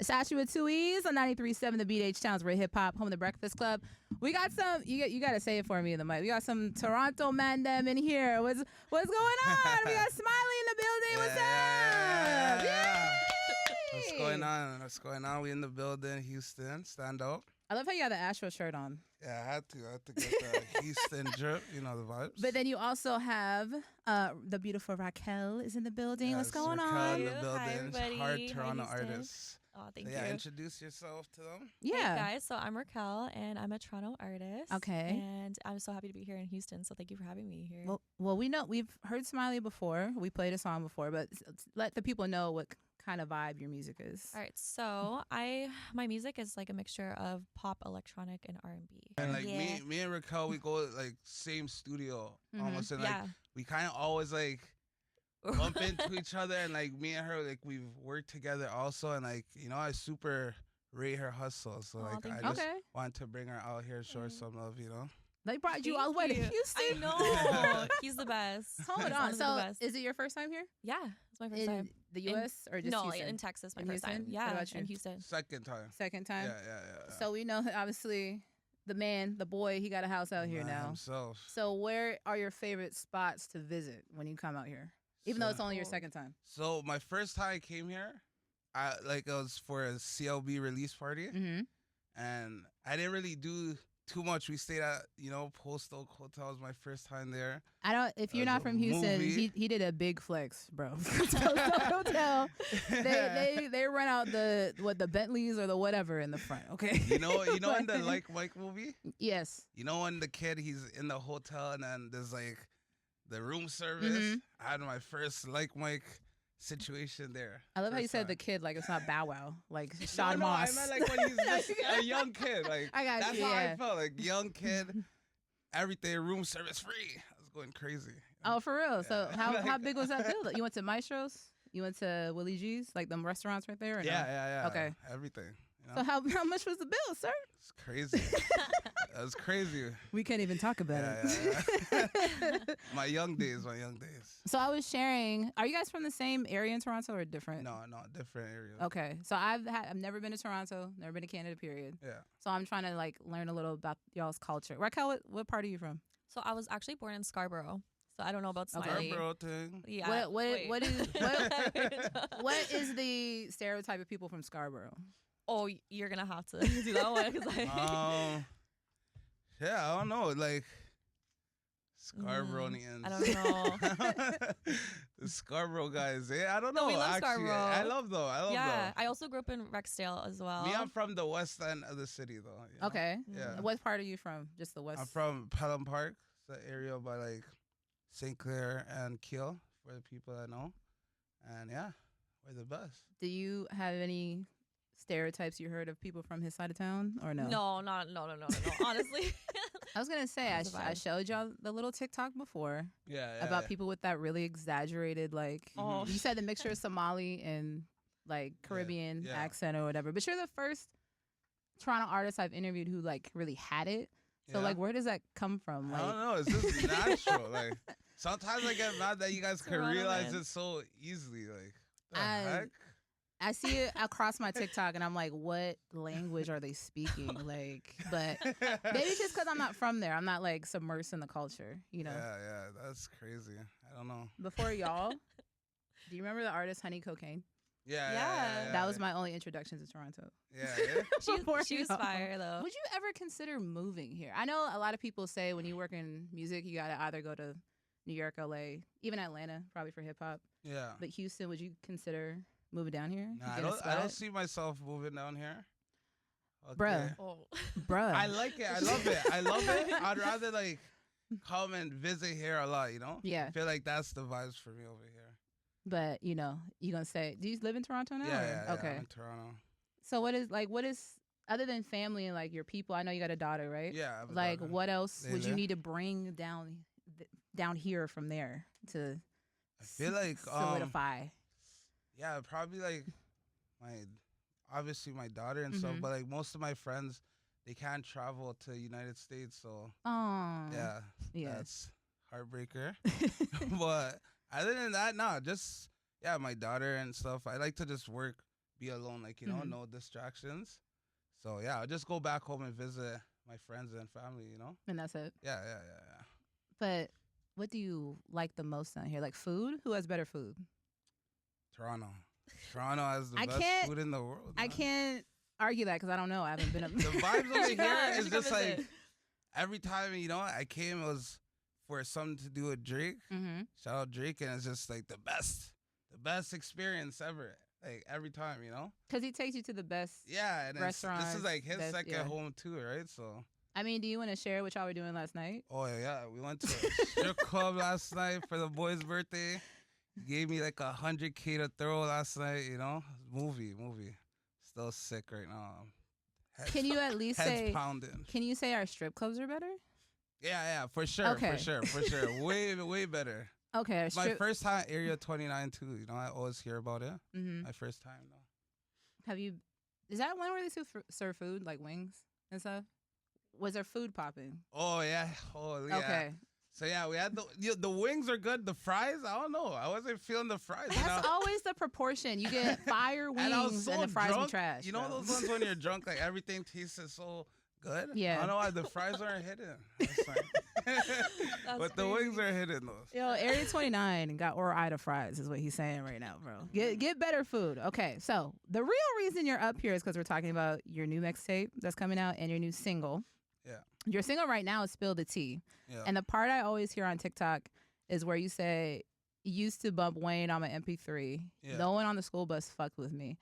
It's Ashley with two E's on 93.7 The Beat H-Town's Red Hip Hop, home of the Breakfast Club. We got some, you got to say it for me in the mic. We got some Toronto man them in here. What's going on? We got Smiley in the building. What's up? Yeah. What's going on? We in the building, Houston. Stand up. I love how you got the Astro shirt on. Yeah, I had to get the Houston drip. You know the vibes. But then you also have the beautiful Raquel is in the building. Yes, What's going Raquel on? in the building. Hi, everybody. Hard Hi, Toronto Houston. artist. Oh, thank So, you. introduce yourself to them. Yeah. Hey guys, so I'm Raquel and I'm a Toronto artist. Okay. And I'm so happy to be here in Houston. So thank you for having me here. Well, we know we've heard Smiley before. We played a song before, but let the people know what kind of vibe your music is. All right, so my music is like a mixture of pop, electronic, and R&B. And like me and Raquel, we go like same studio almost, and like we kind of always like bump into each other, and like me and her, like we've worked together also, and like I super rate her hustle, so like I just want to bring her out here, show her some love, They brought you all the way to Houston. I know. He's the best. Hold on. So is it your first time here? Yeah, it's my first time. The U.S. or just no, Houston? in Texas, my in first Houston? time. Yeah, what about you? in Houston. Second time. Second time? Yeah. So we know, obviously, the man, the boy, he got a house out here now. Himself. So where are your favorite spots to visit when you come out here? Even though it's only your second time. So my first time I came here, it was for a CLB release party. Mm-hmm. And I didn't really do too much. We stayed at, Post Oak Hotel. Was my first time there. If you're not from Houston, he did a big flex, bro. Post Oak Hotel. They run out the Bentleys or the whatever in the front. Okay. You know in the Like Mike movie? Yes. You know when the kid he's in the hotel and then there's like the room service. Mm-hmm. I had my first Like Mike situation there. I love how you said the kid like it's not Bow Wow, like Sean Moss. I meant like when he's just a young kid. Like I got that's you, how yeah. I felt. Like young kid, everything room service free. I was going crazy. Oh, for real? Yeah. So how big was that building? You went to Maestro's? You went to Willie G's, like them restaurants right there? Or Yeah. No? Okay. Everything. So how much was the bill, sir? It's crazy. That was crazy. We can't even talk about it. Yeah. My young days. So I was sharing. Are you guys from the same area in Toronto or different? No, different areas. Okay. So I've never been to Toronto, never been to Canada, period. Yeah. So I'm trying to like learn a little about y'all's culture. Raquel, what part are you from? So I was actually born in Scarborough. So I don't know about Smiley. Scarborough thing. Yeah. What is the stereotype of people from Scarborough? Oh, you're gonna have to do that one because yeah, I don't know, like Scarboroughnians. I don't know. The Scarborough guys. I don't know. No, we love actually. Scarborough. I love them. I also grew up in Rexdale as well. Me, I'm from the west end of the city though. Okay. Yeah. What part are you from? Just the west? I'm from Pelham Park. It's the area by like St. Clair and Keele for the people that know. And yeah, we're the best. Do you have any stereotypes you heard of people from his side of town or no? No. Honestly. I was going to say, I showed y'all the little TikTok before about people with that really exaggerated, like, you said the mixture of Somali and like Caribbean accent or whatever. But you're the first Toronto artist I've interviewed who like really had it. So like, where does that come from? Like, I don't know. It's just natural. Like sometimes I get mad that you guys can realize it so easily. Like, the heck? I see it across my TikTok, and I'm like, what language are they speaking? Like, but maybe it's just because I'm not from there. I'm not like submersed in the culture, Yeah, that's crazy. I don't know. Before y'all, do you remember the artist Honey Cocaine? Yeah. That was my only introduction to Toronto. Yeah. She was fire though. Would you ever consider moving here? I know a lot of people say when you work in music, you gotta either go to New York, LA, even Atlanta, probably for hip hop. Yeah. But Houston, would you consider moving down here? Nah, I don't see myself moving down here. Okay. Bruh. I like it. I love it. I'd rather like come and visit here a lot, Yeah. I feel like that's the vibes for me over here. But, you going to say, do you live in Toronto now? Yeah, okay. I'm in Toronto. So what is, other than family and like your people, I know you got a daughter, right? Yeah. I have a like daughter. what else would you need to bring down here from there to I feel like solidify? Yeah, probably like obviously my daughter and stuff, but like most of my friends, they can't travel to the United States, so yeah, that's heartbreaker. But other than that, no, just my daughter and stuff. I like to just work be alone, like, you know, no distractions. So, yeah, I'll just go back home and visit my friends and family, you know? And that's it? Yeah. But what do you like the most down here? Like food? Who has better food? Toronto. Toronto has the best food in the world. Man. I can't argue that because I don't know. I haven't been up there. The vibes over here is just like, every time, you know, I came, it was for something to do with Drake. Shout out Drake, and it's just like the best experience ever. Like every time, you know, because he takes you to the best and restaurants. This is like his second home too, right? So I mean, do you want to share what y'all were doing last night? Oh yeah, we went to a strip club last night for the boy's birthday. He gave me like 100K to throw last night, you know. Movie. Still sick right now. Can you at least say? Pounding. Can you say our strip clubs are better? Yeah, for sure. Okay. For sure. Way better. Okay. My first time Area 29 too. You know, I always hear about it. My first time though. Have you? Is that one where they serve food like wings and stuff? Was there food popping? Oh yeah. Okay. So yeah, we had the wings are good. The fries, I don't know. I wasn't feeling the fries. That's always the proportion. You get fire wings and the fries are trash. You know those ones when you're drunk, like everything tastes so good? Yeah. I don't know why the fries aren't hidden. But the wings are hidden though. Yo, Area 29 got Ida fries is what he's saying right now, bro. Get better food. Okay, so the real reason you're up here is because we're talking about your new mixtape that's coming out and your new single. Yeah. Your single right now is Spill the Tea. Yeah. And the part I always hear on TikTok is where you say, used to bump Wayne on my MP3. Yeah. No one on the school bus fucked with me.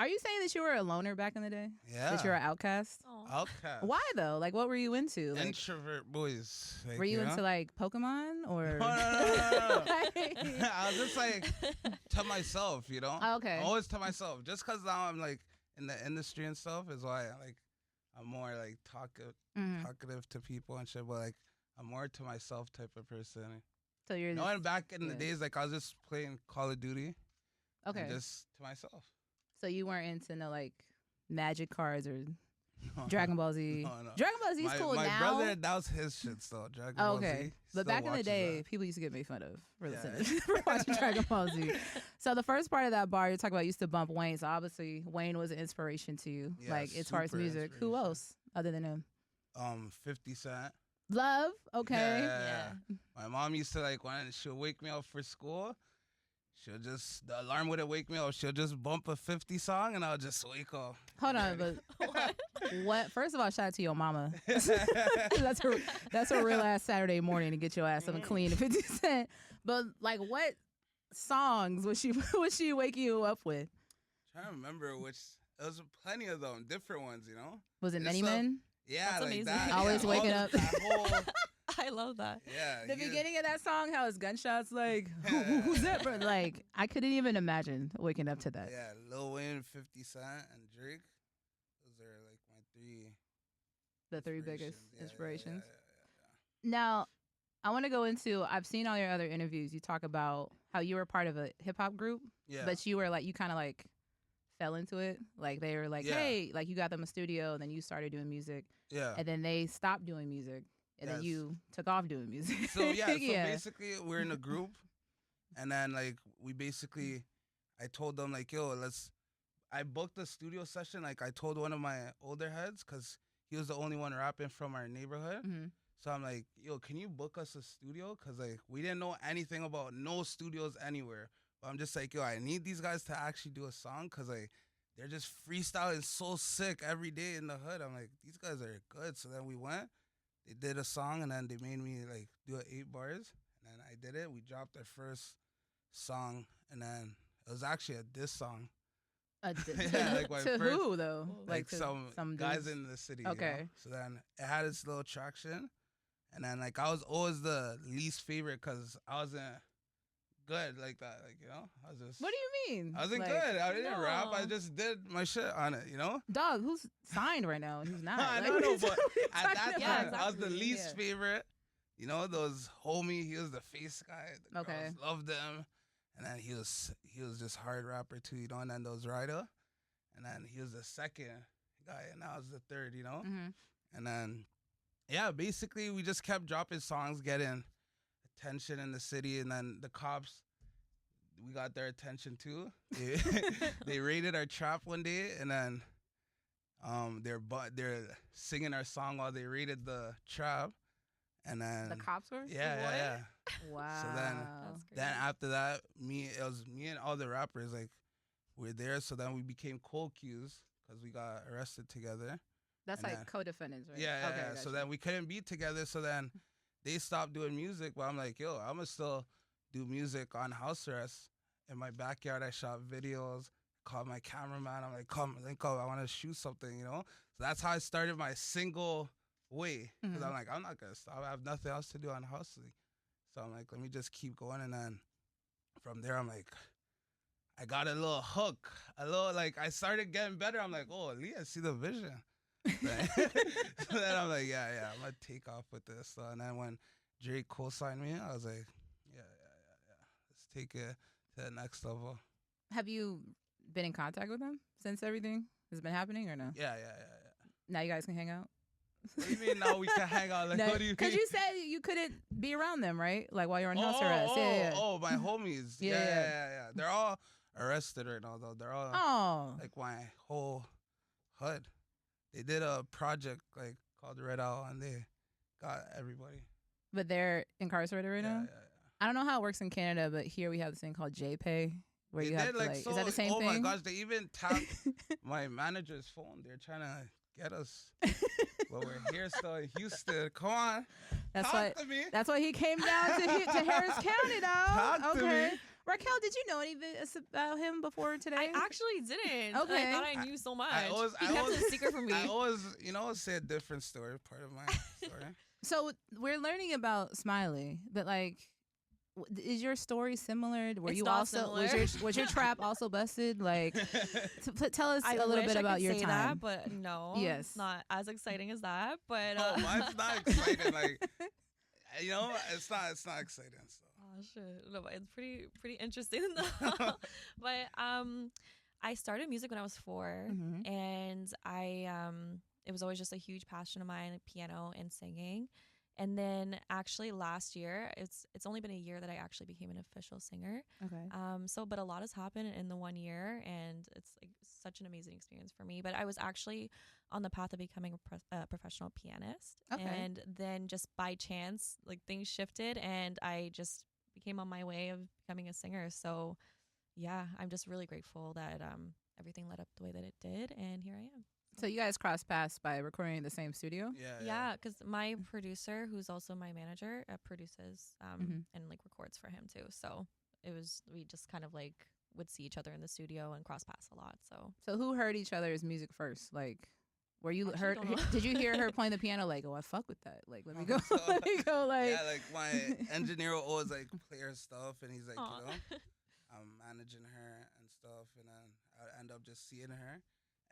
Are you saying that you were a loner back in the day? Yeah. That you were an outcast? Outcast. Why though? Like, what were you into? Like, introvert boys. Like, were you into like Pokemon or? No. I was just like to myself, you know? Okay. Always to myself. Just because now I'm like in the industry and stuff is why I'm more like talkative to people and shit, but like I'm more to myself type of person. So you're and back in the days, like I was just playing Call of Duty. Okay. Just to myself. So you weren't into no like magic cards or Dragon Ball Z. No. Dragon Ball Z is cool now. My brother, that was his shit still. Dragon Ball Z. But back in the day, people used to get made fun of for watching Dragon Ball Z. So the first part of that bar, you're talking about used to bump Wayne. So obviously Wayne was an inspiration to you, like as far as music. Who else other than him? 50 Cent. Love. Okay. Yeah. My mom used to like when she'll wake me up for school. The alarm wouldn't wake me up. She'll just bump a 50 song and I'll just wake up. Hold on, but what? First of all, shout out to your mama. that's a real ass Saturday morning to get your ass up and clean to 50 Cent. But like, what songs would she wake you up with? I'm trying to remember which. There was plenty of them, different ones, you know. Was it Many Men? Yeah, that's like amazing. that. Always waking up. I love that. Yeah. The beginning of that song, how it's gunshots, like, who's that? Bro? Like, I couldn't even imagine waking up to that. Yeah, Lil Wayne, 50 Cent, and Drake. Those are like my three biggest inspirations. Yeah. Now, I want to go into, I've seen all your other interviews. You talk about how you were part of a hip hop group, but you were like, you kind of like fell into it. Like they were like, hey, like you got them a studio and then you started doing music. Yeah. And then they stopped doing music. And then you took off doing music. So basically we're in a group and then like I told them like, yo, I booked a studio session. Like I told one of my older heads because he was the only one rapping from our neighborhood. Mm-hmm. So I'm like, yo, can you book us a studio? Because like we didn't know anything about no studios anywhere. But I'm just like, yo, I need these guys to actually do a song because like they're just freestyling so sick every day in the hood. I'm like, these guys are good. So then we went. They did a song and then they made me like do 8 bars and then I did it. We dropped our first song and then it was actually a diss song. Like to who though? Like some guys in the city. Okay. You know? So then it had its little traction and then like I was always the least favorite because I wasn't good like that. Like, you know, I was just. What do you mean? I wasn't good. I didn't rap. I just did my shit on it, you know? Dog, who's signed right now and who's not? I don't know, but at that time, I was the least favorite. You know, those homie, he was the face guy. The girls loved him. And then he was just hard rapper too, you know? And then there was Ryder. And then he was the second guy, and I was the third, you know? Mm-hmm. And then, yeah, basically we just kept dropping songs, getting attention in the city, and then the cops, we got their attention too. They raided our trap one day, and then they're singing our song while they raided the trap, and then the cops were. Yeah. Wow. So then after that, it was me and all the rappers like we're there. So then we became cold cues because we got arrested together. That's like co-defendants, right? Yeah. Okay, so then we couldn't be together. So then they stopped doing music, but I'm like, yo, I'm gonna still do music on house arrest. In my backyard, I shot videos, called my cameraman. I'm like, come, link up. I want to shoot something, you know? So that's how I started my single way. Because I'm like, I'm not going to stop. I have nothing else to do on house. So I'm like, let me just keep going. And then from there, I'm like, I got a little hook. I started getting better. I'm like, oh, Lee, I see the vision. So then I'm like, yeah, I'm going to take off with this. So, and then when Drake co-signed me, I was like, yeah. Let's take it to the next level. Have you been in contact with them since everything has been happening or no? Yeah. Now you guys can hang out? What do you mean now we can hang out? Like, no, what do you mean? Because you said you couldn't be around them, right? Like while you're on house arrest. Oh, my homies. Yeah. They're all arrested right now, though. They're all like my whole HUD. They did a project like called Red Owl, and they got everybody. But they're incarcerated right now? Yeah. I don't know how it works in Canada, but here we have this thing called JPay. Where you have to, like, is that the same thing? Oh my gosh, they even tapped my manager's phone. They're trying to get us. Well, we're here still in Houston. Come on. Talk to me. That's why he came down to Harris County, though. Talk to me. Raquel, did you know anything about him before today? I actually didn't. Okay. I thought I knew so much. He kept it a secret from me. I always, say a different story, part of my story. So we're learning about Smiley, but like, is your story similar? Were you also was your trap also busted? Like, tell us a little bit about your time. That, but no, yes, it's not as exciting as that. But mine's not exciting. Like, it's not exciting. So. Oh shit! No, but it's pretty interesting though. But I started music when I was 4, and it was always just a huge passion of mine, like piano and singing. And then actually last year, it's only been a year that I actually became an official singer. Okay. But a lot has happened in the 1 year, and it's like such an amazing experience for me. But I was actually on the path of becoming a professional pianist. Okay. And then just by chance, like things shifted, and I just became on my way of becoming a singer. So yeah, I'm just really grateful that everything led up the way that it did, and here I am. So you guys crossed paths by recording in the same studio? Yeah, because my producer, who's also my manager, produces and like records for him too. So we just kind of like would see each other in the studio and cross paths a lot. So who heard each other's music first? Like, were you did you hear her playing the piano? Like, oh, I fuck with that. Like, let me go. Let me go. Like, yeah, like my engineer will always like play her stuff, and he's like, I'm managing her and stuff, and then I end up just seeing her.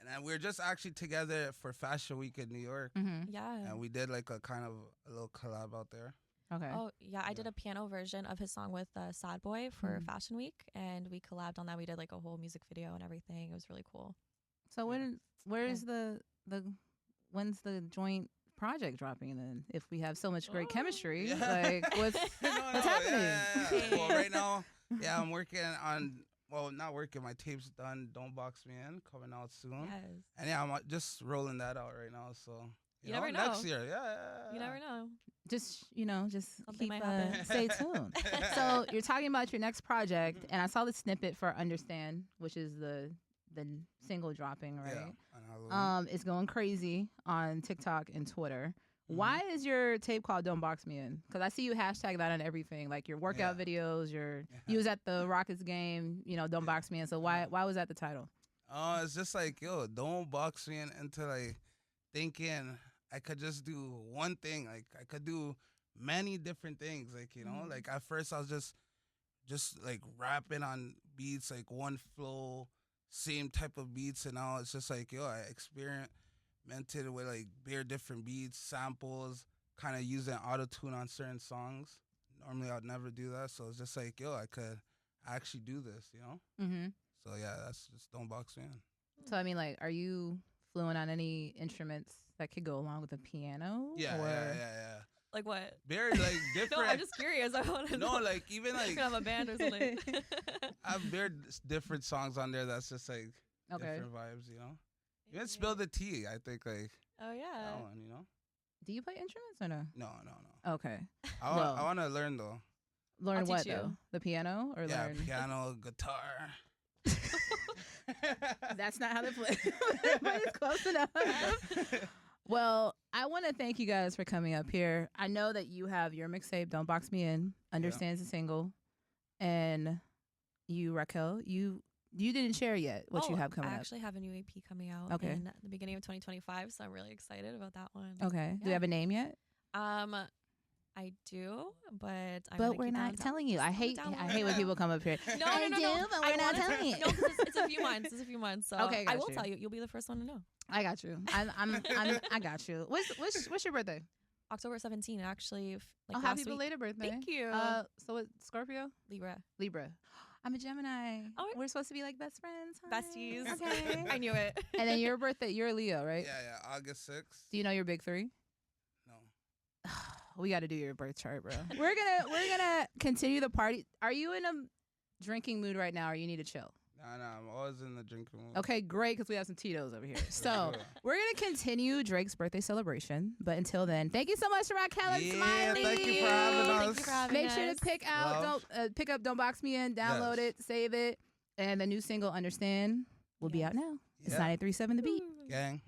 And then we were just actually together for Fashion Week in New York. Yeah. And we did like a little collab out there. Okay. Oh, yeah. I did a piano version of his song with Sad Boy for Fashion Week. And we collabed on that. We did like a whole music video and everything. It was really cool. So when's the joint project dropping then? If we have so much great chemistry, like what's happening? Yeah. Well, right now, I'm working on... Well, not working. My tape's done. Don't Box Me In, coming out soon. Yes. And yeah, I'm just rolling that out right now. So you never know. Next year, yeah. You never know. Just something keep stay tuned. So you're talking about your next project, and I saw the snippet for Understand, which is the single dropping, right? Yeah. It's going crazy on TikTok and Twitter. Why is your tape called Don't Box Me In? Because I see you hashtag that on everything, like your workout videos, you was at the Rockets game, Don't Box Me In. So why was that the title? It's just like, don't box me in into like thinking I could just do one thing. Like I could do many different things. Like, like at first I was just like rapping on beats, like one flow, same type of beats. And now it's just like, I experimented with like bare different beats, samples, kind of using auto-tune on certain songs. Normally I'd never do that, so it's just like, I could actually do this, So yeah, that's just Don't Box Me In. So I mean, like, are you fluent on any instruments that could go along with the piano? Yeah. Like what? Very like different. No, I'm just curious. I want to know. No, like even like have a band or something. I have very different songs on there. That's just like different vibes, you know. Even Spill the Tea. I think like. Oh yeah. That one, you know. Do you play instruments or no? No. Okay. I want to learn though. Learn what though? The piano or learn? Piano, guitar. That's not how they play. But it's close enough. Well, I want to thank you guys for coming up here. I know that you have your mixtape, Don't Box Me In, Understands the single, and you, RAQUEL, you didn't share yet what you have coming up. I actually have a new EP coming out in the beginning of 2025, so I'm really excited about that one. Okay. Yeah. Do you have a name yet? I do, but we're not telling you. I hate when people come up here. No, but we're not telling you. No, because it's a few months. It's a few months. So I will tell you. You'll be the first one to know. I got you. I got you. What's your birthday? October 17th, actually. Like happy belated birthday. Thank you. So what, Scorpio? Libra. I'm a Gemini. Oh, we're supposed to be like best friends. Huh? Besties. Okay. I knew it. And then your birthday, you're a Leo, right? Yeah. August 6th. Do you know your big three? No. We got to do your birth chart, bro. We're gonna continue the party. Are you in a drinking mood right now, or you need to chill? No, I'm always in the drinking mood. Okay, great, because we have some Tito's over here. So we're gonna continue Drake's birthday celebration. But until then, thank you so much to RAQUEL and Smiley. Thank you for having us. Make sure to pick up Don't Box Me In, download it, save it, and the new single Understand will be out now. It's 93.7 The Beat. Gang.